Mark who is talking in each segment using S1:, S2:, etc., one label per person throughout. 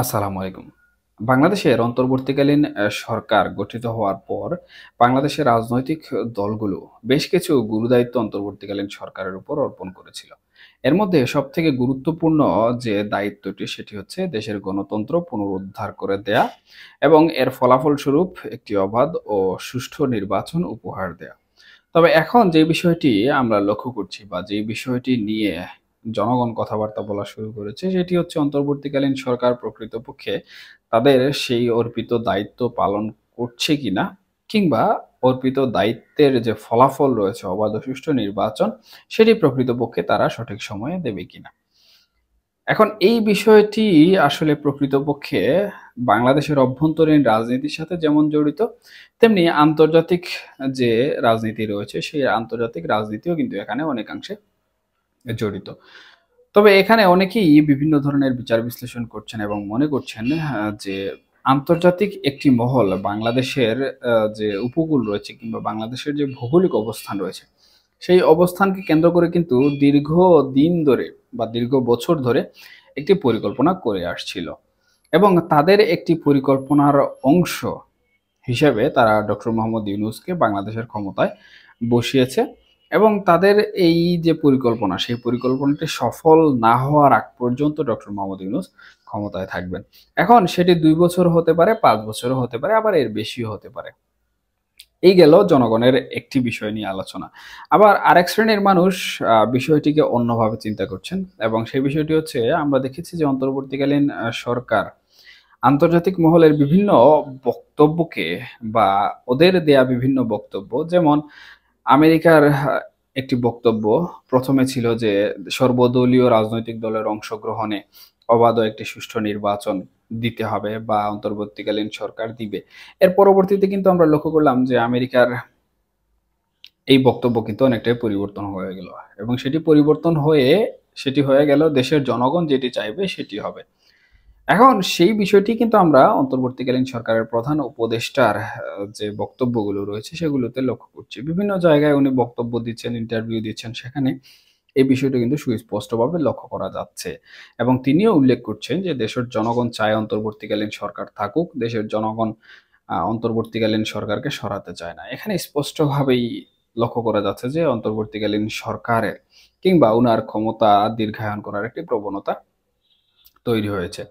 S1: আসসালামু আলাইকুম। বাংলাদেশের অন্তর্বর্তীকালীন সরকার গঠিত হওয়ার পর বাংলাদেশের রাজনৈতিক দলগুলো বেশ কিছু গুরুদায়িত্ব অন্তর্বর্তীকালীন সরকারের উপর অর্পণ করেছিল। এর মধ্যে সবথেকে গুরুত্বপূর্ণ যে দায়িত্বটি সেটি হচ্ছে দেশের গণতন্ত্র পুনরুদ্ধার করে দেয়া এবং এর ফলাফলস্বরূপ একটি অবাধ ও সুষ্ঠু নির্বাচন উপহার দেয়া। তবে এখন যে বিষয়টি আমরা লক্ষ্য করছি বা যে বিষয়টি নিয়ে জনগণ কথাবার্তা বলা শুরু করেছে সেটি হচ্ছে অন্তর্বর্তীকালীন সরকার প্রকৃতপক্ষে তাদের সেই অর্পিত দায়িত্ব পালন করছে কিনা, কিংবা অর্পিত দায়িত্বের যে ফলাফল রয়েছে অবাধ ও সুষ্ঠু নির্বাচন সেটি প্রকৃতপক্ষে তারা সঠিক সময়ে দেবে কিনা। এখন এই বিষয়টি আসলে প্রকৃতপক্ষে বাংলাদেশের অভ্যন্তরীণ রাজনীতির সাথে যেমন জড়িত, তেমনি আন্তর্জাতিক যে রাজনীতি রয়েছে, সেই আন্তর্জাতিক রাজনীতিও কিন্তু এখানে অনেকাংশে জড়িত। তবে এখানে অনেকেই বিভিন্ন ধরনের বিচার বিশ্লেষণ করছেন এবং মনে করছেন যে আন্তর্জাতিক একটি মহল বাংলাদেশের যে উপকূল রয়েছে কিংবা বাংলাদেশের যে ভৌগোলিক অবস্থান রয়েছে, সেই অবস্থানকে কেন্দ্র করে কিন্তু দীর্ঘ দিন ধরে বা দীর্ঘ বছর ধরে একটি পরিকল্পনা করে আসছিল এবং তাদের একটি পরিকল্পনার অংশ হিসেবে তারা ডক্টর মোহাম্মদ ইউনূসকে বাংলাদেশের ক্ষমতায় বসিয়েছে এবং তাদের এই যে পরিকল্পনা, সেই পরিকল্পনাটি সফল না হওয়ার আগ পর্যন্ত ডক্টর মোহাম্মদ ইউনূস ক্ষমতায় থাকবেন। এখন সেটি ২ বছর হতে পারে, ৫ বছরও হতে পারে, আবার এর বেশিও হতে পারে। এই গেল জনগণের একটি বিষয় নিয়ে আলোচনা। আবার আরেক শ্রেণীর মানুষ বিষয়টিকে অন্যভাবে চিন্তা করছেন এবং সেই বিষয়টি হচ্ছে আমরা দেখেছি যে অন্তর্বর্তীকালীন সরকার আন্তর্জাতিক মহলের বিভিন্ন বক্তব্যকে বা ওদের দেয়া বিভিন্ন বক্তব্য, যেমন আমেরিকার একটি বক্তব্য প্রথমে ছিল যে সর্বদলীয় রাজনৈতিক দলের অংশগ্রহণে অবাধ ও একটি সুষ্ঠু নির্বাচন দিতে হবে বা অন্তর্বর্তীকালীন সরকার দিবে। এর পরবর্তীতে কিন্তু আমরা লক্ষ্য করলাম যে আমেরিকার এই বক্তব্য কিন্তু অনেকটাই পরিবর্তন হয়ে গেল এবং সেটি হয়ে গেল দেশের জনগণ যেটি চাইবে সেটি হবে। এখন সেই বিষয়টি কিন্তু আমরা অন্তর্বর্তীকালীন সরকারের প্রধান উপদেষ্টার যে বক্তব্যগুলো রয়েছে সেগুলোতে লক্ষ্য করছি। বিভিন্ন জায়গায় উনি বক্তব্য দিচ্ছেন, ইন্টারভিউ দিচ্ছেন, সেখানে এই বিষয়টা কিন্তু সুস্পষ্টভাবে লক্ষ্য করা যাচ্ছে এবং তিনিও উল্লেখ করছেন যে দেশের জনগণ চায় অন্তর্বর্তীকালীন সরকার থাকুক, দেশের জনগণ অন্তর্বর্তীকালীন সরকারকে সরাতে চায় না। এখানে স্পষ্টভাবেই লক্ষ্য করা যাচ্ছে যে অন্তর্বর্তীকালীন সরকারের কিংবা উনার ক্ষমতা দীর্ঘায়ন করার একটি প্রবণতা তৈরি হয়েছে।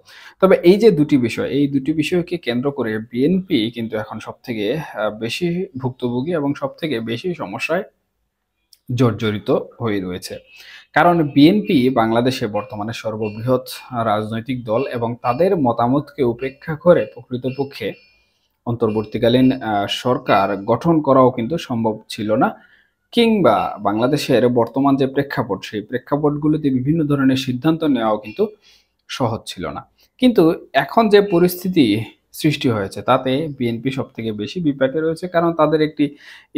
S1: তবে এই যে দুটি বিষয়, এই দুটি বিষয়কে কেন্দ্র করে বিএনপি কিন্তু এখন সবথেকে বেশি ভুক্তভোগী এবং সবথেকে বেশি সমস্যায় জর্জরিত হয়ে রয়েছে। কারণ বিএনপি বাংলাদেশে বর্তমানে সর্ববৃহৎ রাজনৈতিক দল এবং তাদের মতামতকে উপেক্ষা করে প্রকৃতপক্ষে অন্তর্বর্তীকালীন সরকার গঠন করাও কিন্তু সম্ভব ছিল না। কিংবা বাংলাদেশের বর্তমান যে প্রেক্ষাপট, সেই প্রেক্ষাপটগুলোতে বিভিন্ন ধরনের সিদ্ধান্ত নেওয়াও কিন্তু সহজ ছিল না। কিন্তু এখন যে পরিস্থিতি সৃষ্টি হয়েছে তাতে বিএনপি সবথেকে বেশি বিপাকে রয়েছে। কারণ তাদের একটি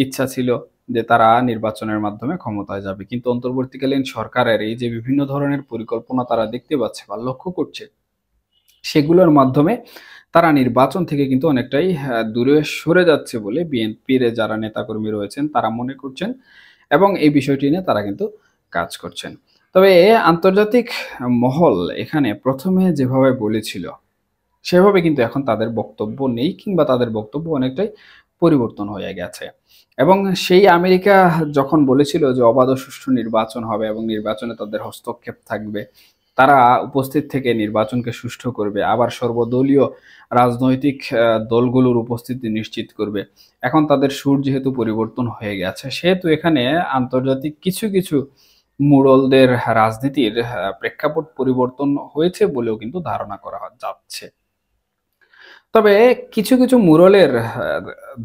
S1: ইচ্ছা ছিল যে তারা নির্বাচনের মাধ্যমে ক্ষমতায় যাবে। কিন্তু অন্তর্বর্তীকালীন সরকারের এই যে বিভিন্ন ধরনের পরিকল্পনা তারা দেখতে পাচ্ছে বা লক্ষ্য করছে, সেগুলোর মাধ্যমে তারা নির্বাচন থেকে কিন্তু অনেকটাই দূরে সরে যাচ্ছে বলে বিএনপির যারা নেতাকর্মী রয়েছেন তারা মনে করছেন এবং এই বিষয়টি নিয়ে তারা কিন্তু কাজ করছেন। তবে আন্তর্জাতিক মহল এখানে প্রথমে যেভাবে বলেছিল সেভাবে কিন্তু এখন তাদের বক্তব্য নেই কিংবা তাদের বক্তব্য অনেকটাই পরিবর্তন হয়ে গেছে। এবং সেই আমেরিকা যখন বলেছিল যে অবাধ ও সুষ্ঠু নির্বাচন হবে এবং নির্বাচনে তাদের হস্তক্ষেপ থাকবে, তারা উপস্থিত থেকে নির্বাচনকে সুষ্ঠু করবে, আবার সর্বদলীয় রাজনৈতিক দলগুলোর উপস্থিতি নিশ্চিত করবে। এখন তাদের সুর যেহেতু পরিবর্তন হয়ে গেছে, সেহেতু এখানে আন্তর্জাতিক কিছু কিছু মুরলদের রাজনীতির প্রেক্ষাপট পরিবর্তন হয়েছে বলেও কিন্তু ধারণা করা যাচ্ছে। তবে কিছু কিছু মুরলের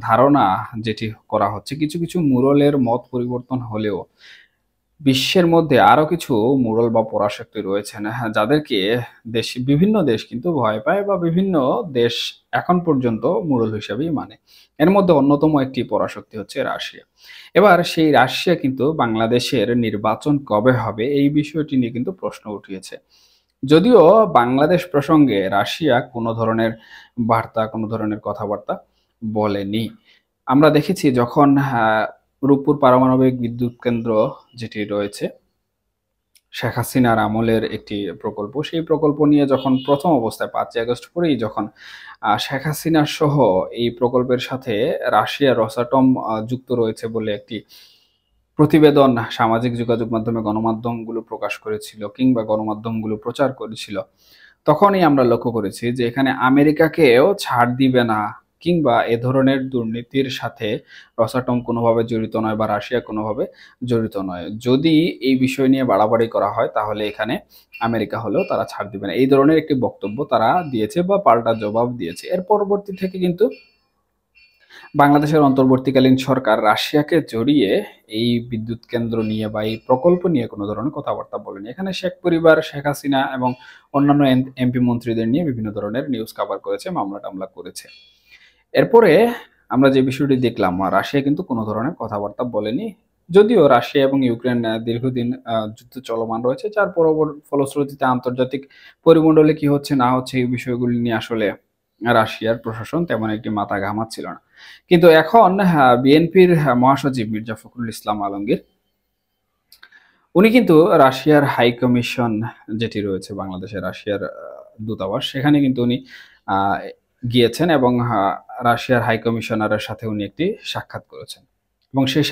S1: ধারণা যেটি করা হচ্ছে, কিছু কিছু মুরলের মত পরিবর্তন হলেও বিশ্বের মধ্যে আরো কিছু মুরল বা পরাশক্তি রয়েছেন, হ্যাঁ, যাদেরকে বিভিন্ন দেশ কিন্তু ভয় পায় বা বিভিন্ন দেশ এখন পর্যন্ত মুরল হিসেবেই মানে। এর মধ্যে অন্যতম একটি পরাশক্তি হচ্ছে রাশিয়া। এবার সেই রাশিয়া কিন্তু বাংলাদেশের নির্বাচন কবে হবে এই বিষয়টি নিয়ে কিন্তু প্রশ্ন উঠিয়েছে। যদিও বাংলাদেশ প্রসঙ্গে রাশিয়া কোনো ধরনের বার্তা, কোনো ধরনের কথাবার্তা বলেনি। আমরা দেখেছি যখন রূপপুর পারমাণবিক বিদ্যুৎ কেন্দ্র যেটি রয়েছে, শেখ হাসিনার আমলের একটি প্রকল্প। সেই প্রকল্প নিয়ে যখন প্রথম অবস্থায় ৫ই আগস্ট পরেই যখন শেখ হাসিনা সহ এই প্রকল্পের সাথে রাশিয়ার রসাটম যুক্ত রয়েছে বলে একটি প্রতিবেদন সামাজিক যোগাযোগ মাধ্যমে গণমাধ্যমগুলো প্রকাশ করেছিল কিংবা গণমাধ্যমগুলো প্রচার করেছিল, তখনই আমরা লক্ষ্য করেছি যে এখানে আমেরিকাকেও ছাড় দিবে না কিংবা এ ধরনের দুর্নীতির সাথে রসাটম কোনোভাবে জড়িত নয় বা রাশিয়া কোনোভাবে জড়িত নয়। যদি এই বিষয় নিয়ে বাড়াবাড়ি করা হয় তাহলে এখানে আমেরিকা হলেও তারা ছাড় দিবে না। এই ধরনের একটি বক্তব্য তারা দিয়েছে বা পাল্টা জবাব দিয়েছে। এর পরবর্তী থেকে কিন্তু বাংলাদেশের অন্তর্বর্তীকালীন সরকার রাশিয়াকে জড়িয়ে এই বিদ্যুৎ কেন্দ্র নিয়ে বা এই প্রকল্প নিয়ে কোনো ধরনের কথাবার্তা বলেনি। এখানে শেখ পরিবার, শেখ হাসিনা এবং অন্যান্য এমপি মন্ত্রীদের নিয়ে বিভিন্ন ধরনের নিউজ কভার করেছে, মামলা-টামলা করেছে। এরপরে আমরা যে বিষয়টি দেখলাম, রাশিয়া কিন্তু কোনো ধরনের কথাবার্তা বলেনি। যদিও রাশিয়া এবং ইউক্রেন দীর্ঘদিন যুদ্ধ চলমান রয়েছে, যার ফলশ্রুতিতে আন্তর্জাতিক পরিমণ্ডলে কি হচ্ছে না হচ্ছে এই বিষয়গুলি নিয়ে আসলে রাশিয়ার প্রশাসন তেমন একটি মাথা ঘামাচ্ছিল না। কিন্তু এখন বিএনপির মহাসচিব মির্জা ফখরুল ইসলাম আলমগীর উনি কিন্তু রাশিয়ার হাই কমিশন যেটি রয়েছে বাংলাদেশে, রাশিয়ার দূতাবাস, সেখানে কিন্তু উনি আহ, গিয়েছেন এবং রাশিয়ার হাই কমিশনারের সাথে উনি একটি সাক্ষাৎ করেছেন এবং সেই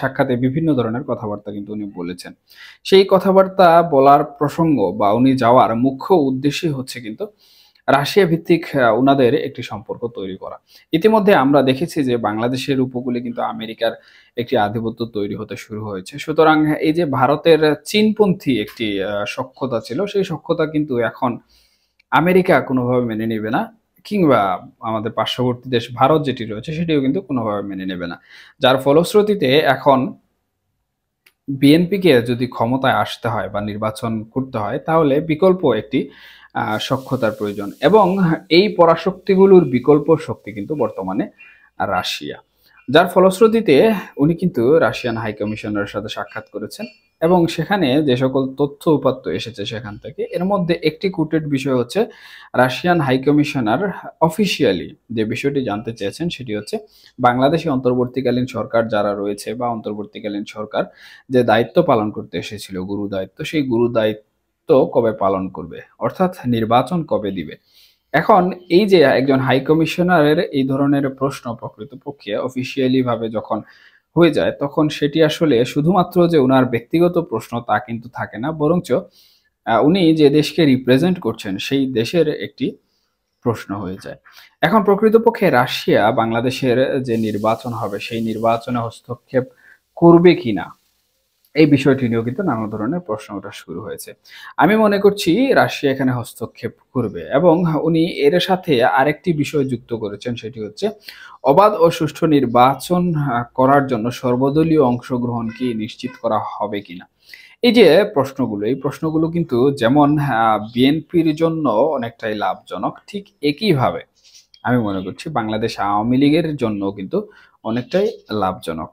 S1: সাক্ষাতে বিভিন্ন ধরনের কথাবার্তা কিন্তু উনি বলেছেন। সেই কথাবার্তা বলার প্রসঙ্গ বা উনি যাওয়ার মুখ্য উদ্দেশ্যই হচ্ছে কিন্তু রাশিয়া ভিত্তিক উনাদের একটি সম্পর্ক তৈরি করা। ইতিমধ্যে আমরা দেখেছি যে বাংলাদেশের উপকূলে কিন্তু আমেরিকার একটি আধিপত্য তৈরি হতে শুরু হয়েছে। সুতরাং এই যে ভারতের চীনপন্থী একটি সখ্যতা ছিল, সেই সখ্যতা কিন্তু এখন আমেরিকা কোনোভাবে মেনে নেবে না কিংবা আমাদের পার্শ্ববর্তী দেশ ভারত যেটি রয়েছে সেটিও কিন্তু কোনোভাবে মেনে নেবে না। যার ফলশ্রুতিতে এখন বিএনপিকে যদি ক্ষমতায় আসতে হয় বা নির্বাচন করতে হয় তাহলে বিকল্প একটি সক্ষতার প্রয়োজন এবং এই পরাশক্তিগুলোর বিকল্প শক্তি কিন্তু বর্তমানে রাশিয়া। যার ফলশ্রুতিতে উনি কিন্তু রাশিয়ান হাই কমিশনারের সাথে সাক্ষাৎ করেছেন এবং সেখানে যে সকল তথ্য উপাত্ত এসেছে সেখান থেকে এর মধ্যে একটি কুটেড বিষয় হচ্ছে রাশিয়ান হাই কমিশনার অফিসিয়ালি যে বিষয়টি জানতে চেয়েছেন সেটি হচ্ছে বাংলাদেশে অন্তর্বর্তীকালীন সরকার যারা রয়েছে বা অন্তর্বর্তীকালীন সরকার যে দায়িত্ব পালন করতে এসেছিল গুরু দায়িত্ব, সেই গুরু দায়িত্ব কবে পালন করবে, অর্থাৎ নির্বাচন কবে দিবে। এখন এই যে একজন হাই কমিশনারের এই ধরনের প্রশ্ন প্রকৃতপক্ষে অফিসিয়ালি ভাবে যখন হয়ে যায় তখন সেটি আসলে শুধুমাত্র যে উনার ব্যক্তিগত প্রশ্ন তা কিন্তু থাকে না, বরঞ্চ উনি যে দেশকে রিপ্রেজেন্ট করছেন সেই দেশের একটি প্রশ্ন হয়ে যায়। এখন প্রকৃতপক্ষে রাশিয়া বাংলাদেশের যে নির্বাচন হবে সেই নির্বাচনে হস্তক্ষেপ করবে কিনা এই বিষয়টি নিয়েও কিন্তু নানা ধরনের প্রশ্ন ওঠা শুরু হয়েছে। আমি মনে করছি রাশিয়া এখানে হস্তক্ষেপ করবে এবং উনি এর সাথে আরেকটি বিষয় যুক্ত করেছেন, সেটি হচ্ছে অবাধ ও সুষ্ঠু নির্বাচন করার জন্য সর্বদলীয় অংশগ্রহণ কি নিশ্চিত করা হবে কিনা। এই যে প্রশ্নগুলো, এই প্রশ্নগুলো কিন্তু যেমন বিএনপির জন্য অনেকটাই লাভজনক, ঠিক একইভাবে আমি মনে করছি বাংলাদেশ আওয়ামী লীগের জন্য কিন্তু অনেকটাই লাভজনক।